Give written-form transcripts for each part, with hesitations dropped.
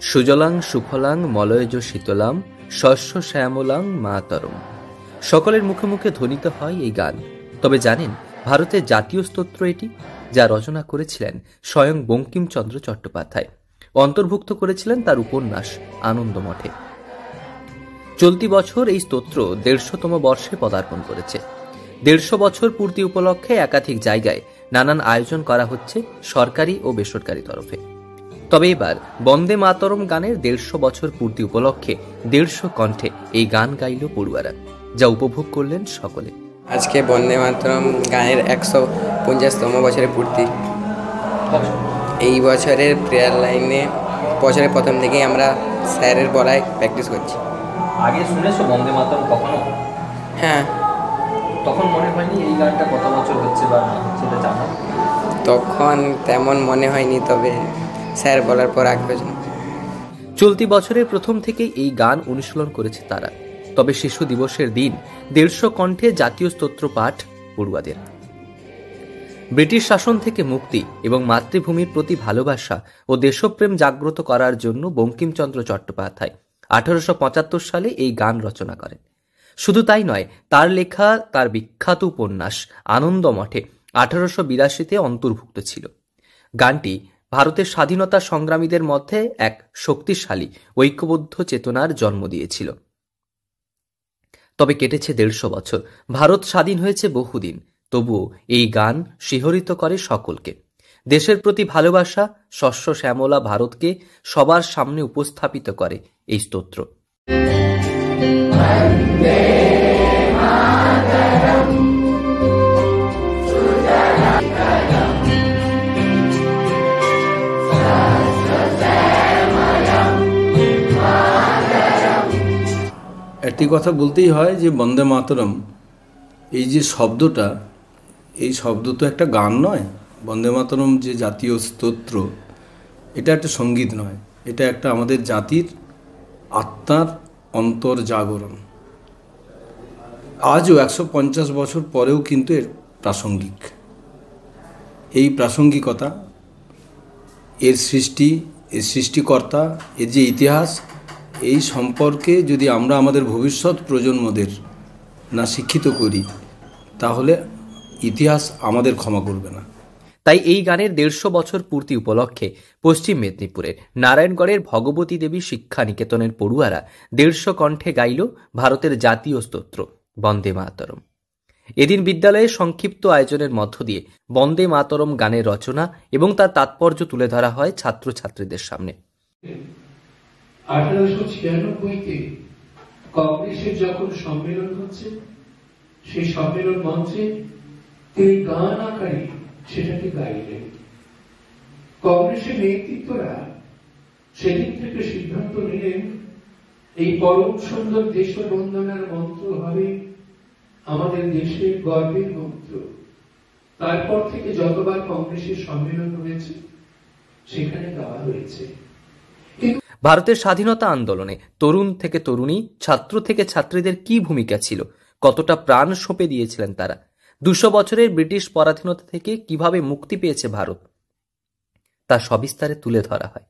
সুজলাং সুফলাং মলয়জ শীতলাম শস্য শ্যামলাং মাতরম। সকলের মুখে মুখে ধ্বনিত হয় এই গান। তবে জানেন ভারতের জাতীয় স্তোত্র এটি, যা রচনা করেছিলেন স্বয়ং বঙ্কিমচন্দ্র চট্টোপাধ্যায়, অন্তর্ভুক্ত করেছিলেন তার উপন্যাস আনন্দমঠে। চলতি বছর এই স্তোত্র 150তম বর্ষে পদার্পণ করেছে। 150 বছর পূর্তি উপলক্ষে একাধিক জায়গায় নানান আয়োজন করা হচ্ছে সরকারি ও বেসরকারি তরফে। তবে এবার বন্দে মাতরম গানের 150 বছর পূর্তি উপলক্ষে 150 কণ্ঠে এই গান গাইল পড়ুয়ারা, যা উপভোগ করলেন সকলে। আজকে বন্দে মাতরম গানের 150তম বছরের পূর্তি। এই বছরের প্রেয়ার লাইনে বছরের প্রথম থেকেই আমরা স্যারের বলায় প্র্যাকটিস করছি। আগে শুনেছো বন্দে মাতরম কখনো? হ্যাঁ। তখন মনে হয়নি এই গানটা কত বছর হচ্ছে বা না হচ্ছে এটা জানা? তখন তেমন মনে হয়নি, তবে স্যার বলার পর আগে হয়েছে। চলতি বছরের প্রথম থেকেই এই গান অনুশীলন করেছে তারা। তবে শিশু দিবসের দিন 150 কণ্ঠে জাতীয় স্তোত্র পাঠ পড়ুয়াদের। ব্রিটিশ শাসন থেকে মুক্তি এবং মাতৃভূমির প্রতি ভালোবাসা ও দেশপ্রেম জাগ্রত করার জন্য বঙ্কিমচন্দ্র চট্টোপাধ্যায় 1875 সালে এই গান রচনা করেন। শুধু তাই নয়, তার লেখা তার বিখ্যাত উপন্যাস আনন্দমঠে 1882-তে অন্তর্ভুক্ত ছিল। গানটি ভারতের স্বাধীনতা সংগ্রামীদের মধ্যে এক শক্তিশালী ঐক্যবদ্ধ চেতনার জন্ম দিয়েছিল। তবে কেটেছে 150 বছর, ভারত স্বাধীন হয়েছে বহুদিন, তবুও এই গান শিহরিত করে সকলকে। দেশের প্রতি ভালোবাসা, শস্য শ্যামলা ভারতকে সবার সামনে উপস্থাপিত করে এই স্তোত্র। একটি কথা বলতেই হয় যে বন্দে মাতরম এই যে শব্দটা, এই শব্দ তো একটা গান নয়। বন্দে মাতরম যে জাতীয় স্তোত্র, এটা একটা সঙ্গীত নয়, এটা একটা আমাদের জাতির আত্মার অন্তর্জাগরণ। আজও 150 বছর পরেও কিন্তু এর প্রাসঙ্গিক। এই প্রাসঙ্গিকতা, এর সৃষ্টি, এর সৃষ্টিকর্তা, এর যে ইতিহাস, এই সম্পর্কে যদি আমরা আমাদের ভবিষ্যৎ প্রজন্মদের না শিক্ষিত করি, তাহলে ইতিহাস আমাদের ক্ষমা করবে না। তাই এই গানের 150 বছর পূর্তি উপলক্ষে পশ্চিম মেদিনীপুরের নারায়ণগড়ের ভগবতী দেবী শিক্ষা নিকেতনের পড়ুয়ারা 150 কণ্ঠে গাইল ভারতের জাতীয় স্তোত্র বন্দে মাতরম। এদিন বিদ্যালয়ে সংক্ষিপ্ত আয়োজনের মধ্য দিয়ে বন্দে মাতরম গানের রচনা এবং তার তাৎপর্য তুলে ধরা হয় ছাত্রছাত্রীদের সামনে। 1896-তে কংগ্রেসের যখন সম্মেলন হচ্ছে, সেই সম্মেলন মঞ্চে তিনি গান আকারে সেটাকে গাইলেন। কংগ্রেসের নেতৃত্বরা সেদিন থেকে সিদ্ধান্ত নিলেন এই পরম সুন্দর দেশবন্দনার মন্ত্র হবে আমাদের দেশের গর্বের মন্ত্র। তারপর থেকে যতবার কংগ্রেসের সম্মেলন হয়েছে সেখানে গাওয়া হয়েছে। ভারতের স্বাধীনতা আন্দোলনে তরুণ থেকে তরুণী, ছাত্র থেকে ছাত্রীদের কি ভূমিকা ছিল, কতটা প্রাণ সঁপে দিয়েছিলেন তারা, 200 বছরের ব্রিটিশ পরাধীনতা থেকে কিভাবে মুক্তি পেয়েছে ভারত, তা সবিস্তারে তুলে ধরা হয়।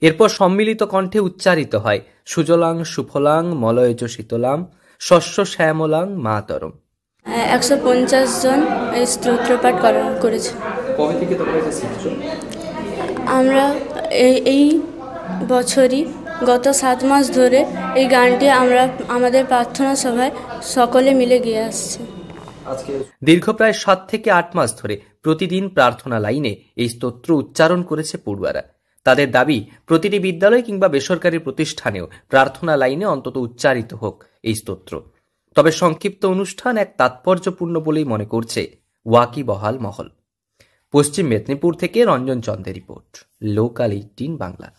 এরপর সম্মিলিত কণ্ঠে উচ্চারিত হয় সুজলাং সুফলাং মলয়জ শীতলাম শস্য শ্যামলাং মাতরম। 150 জন এই স্তোত্রপাঠ করেছে। কবে থেকে তোমরা এটা শিখছো? আমরা এই বছরই গত 7 মাস ধরে এই গানটি আমরা আমাদের প্রার্থনা সভায় সকলে মিলে গিয়ে আসছি। দীর্ঘ প্রায় 7 থেকে 8 মাস ধরে প্রতিদিন প্রার্থনা লাইনে এই স্তোত্র উচ্চারণ করেছে পড়ুয়ারা। তাদের দাবি, প্রতিটি বিদ্যালয় কিংবা বেসরকারি প্রতিষ্ঠানেও প্রার্থনা লাইনে অন্তত উচ্চারিত হোক এই স্তোত্র। তবে সংক্ষিপ্ত অনুষ্ঠান এক তাৎপর্যপূর্ণ বলেই মনে করছে ওয়াকিবহাল মহল। পশ্চিম মেদিনীপুর থেকে রঞ্জন চন্দ্রের রিপোর্ট, লোকাল 18 বাংলা।